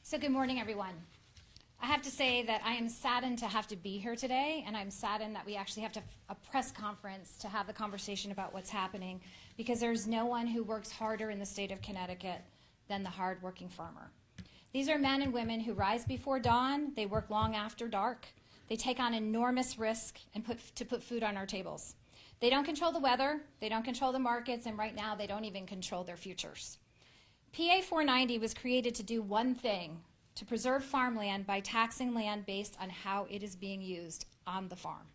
So good morning, everyone. I have to say that I am saddened to have to be here today, and I'm saddened that we actually have a press conference to have the conversation about what's happening, because there's no one who works harder in the state of Connecticut than the hardworking farmer. These are men and women who rise before dawn, they work long after dark, they take on enormous risk and put food on our tables. They don't control the weather, they don't control the markets, and right now they don't even control their futures. PA 490 was created to do one thing, to preserve farmland by taxing land based on how it is being used on the farm.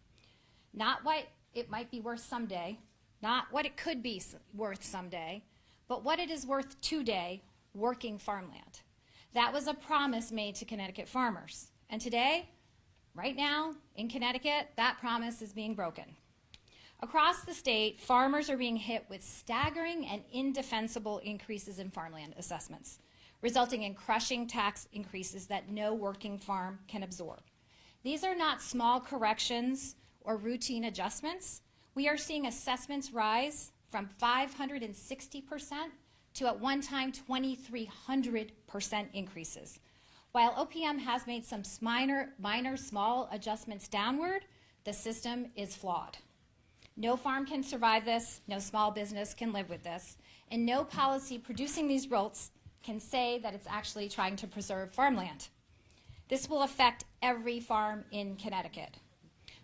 Not what it might be worth someday, not what it could be worth someday, but what it is worth today, working farmland. That was a promise made to Connecticut farmers. And today, right now, in Connecticut, that promise is being broken. Across the state, farmers are being hit with staggering and indefensible increases in farmland assessments, resulting in crushing tax increases that no working farm can absorb. These are not small corrections or routine adjustments. We are seeing assessments rise from 560% to at one time 2,300% increases. While OPM has made some minor small adjustments downward, the system is flawed. No farm can survive this, no small business can live with this, and no policy producing these results can say that it's actually trying to preserve farmland. This will affect every farm in Connecticut.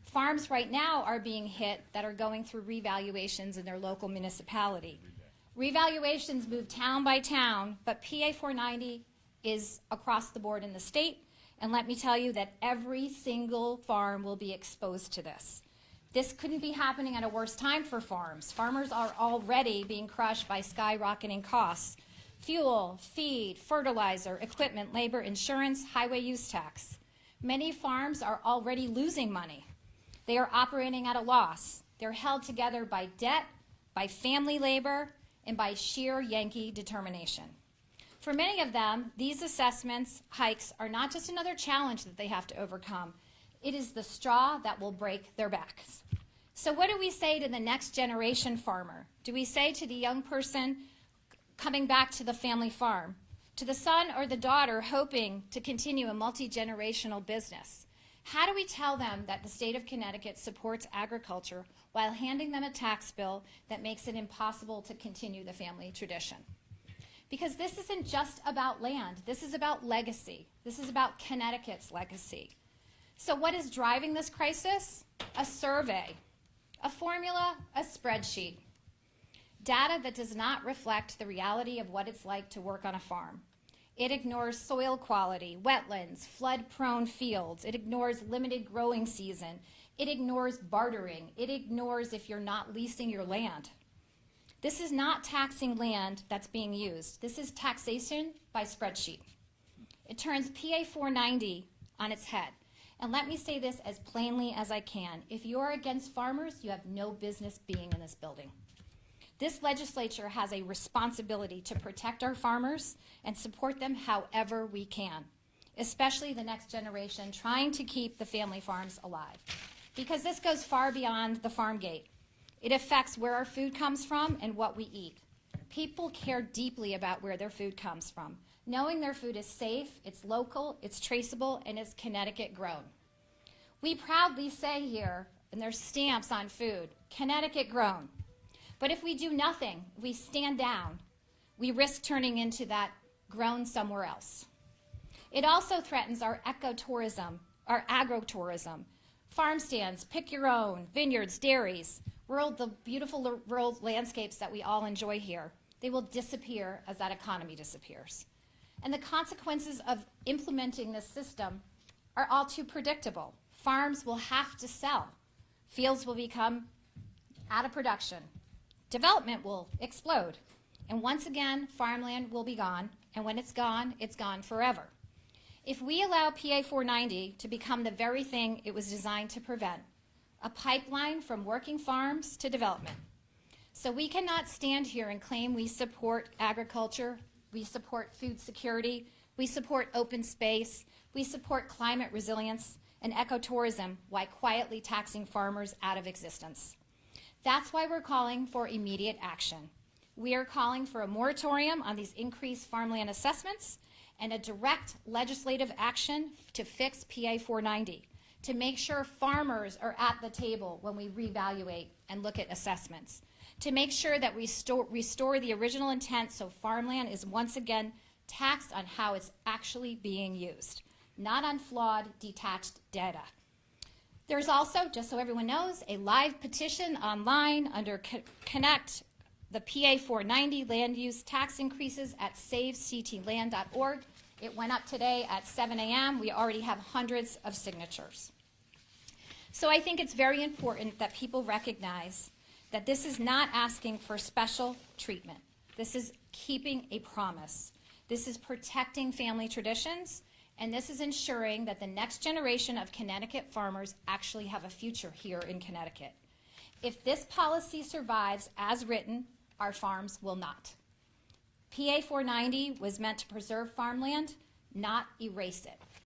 Farms right now are being hit that are going through revaluations in their local municipality. Revaluations move town by town, but PA 490 is across the board in the state, and let me tell you that every single farm will be exposed to this. This couldn't be happening at a worse time for farms. Farmers are already being crushed by skyrocketing costs. Fuel, feed, fertilizer, equipment, labor, insurance, highway use tax. Many farms are already losing money. They are operating at a loss. They're held together by debt, by family labor, and by sheer Yankee determination. For many of them, these assessments hikes are not just another challenge that they have to overcome. It is the straw that will break their backs. So what do we say to the next generation farmer? Do we say to the young person coming back to the family farm, to the son or the daughter hoping to continue a multi-generational business? How do we tell them that the state of Connecticut supports agriculture while handing them a tax bill that makes it impossible to continue the family tradition? Because this isn't just about land. This is about legacy. This is about Connecticut's legacy. So what is driving this crisis? A survey, a formula, a spreadsheet. Data that does not reflect the reality of what it's like to work on a farm. It ignores soil quality, wetlands, flood-prone fields. It ignores limited growing season. It ignores bartering. It ignores if you're not leasing your land. This is not taxing land that's being used. This is taxation by spreadsheet. It turns PA 490 on its head. And let me say this as plainly as I can. If you're against farmers, you have no business being in this building. This legislature has a responsibility to protect our farmers and support them however we can, especially the next generation trying to keep the family farms alive. Because this goes far beyond the farm gate. It affects where our food comes from and what we eat. People care deeply about where their food comes from, knowing their food is safe, it's local, it's traceable, and it's Connecticut grown. We proudly say here, and there's stamps on food, Connecticut grown. But if we do nothing, we stand down, we risk turning into that grown somewhere else. It also threatens our ecotourism, our agrotourism, farm stands, pick your own, vineyards, dairies, the beautiful rural landscapes that we all enjoy here. They will disappear as that economy disappears. And the consequences of implementing this system are all too predictable. Farms will have to sell. Fields will become out of production. Development will explode. And once again, farmland will be gone. And when it's gone forever. If we allow PA 490 to become the very thing it was designed to prevent, a pipeline from working farms to development. So we cannot stand here and claim we support agriculture, we support food security, we support open space, we support climate resilience and ecotourism while quietly taxing farmers out of existence. That's why we're calling for immediate action. We are calling for a moratorium on these increased farmland assessments and a direct legislative action to fix PA 490, to make sure farmers are at the table when we reevaluate and look at assessments, to make sure that we restore the original intent so farmland is once again taxed on how it's actually being used, not on flawed, detached data. There's also, just so everyone knows, a live petition online under Connect the PA 490 land use tax increases at savectland.org. It went up today at 7 a.m. We already have hundreds of signatures. So I think it's very important that people recognize that this is not asking for special treatment. This is keeping a promise. This is protecting family traditions, and this is ensuring that the next generation of Connecticut farmers actually have a future here in Connecticut. If this policy survives as written, our farms will not. PA 490 was meant to preserve farmland, not erase it.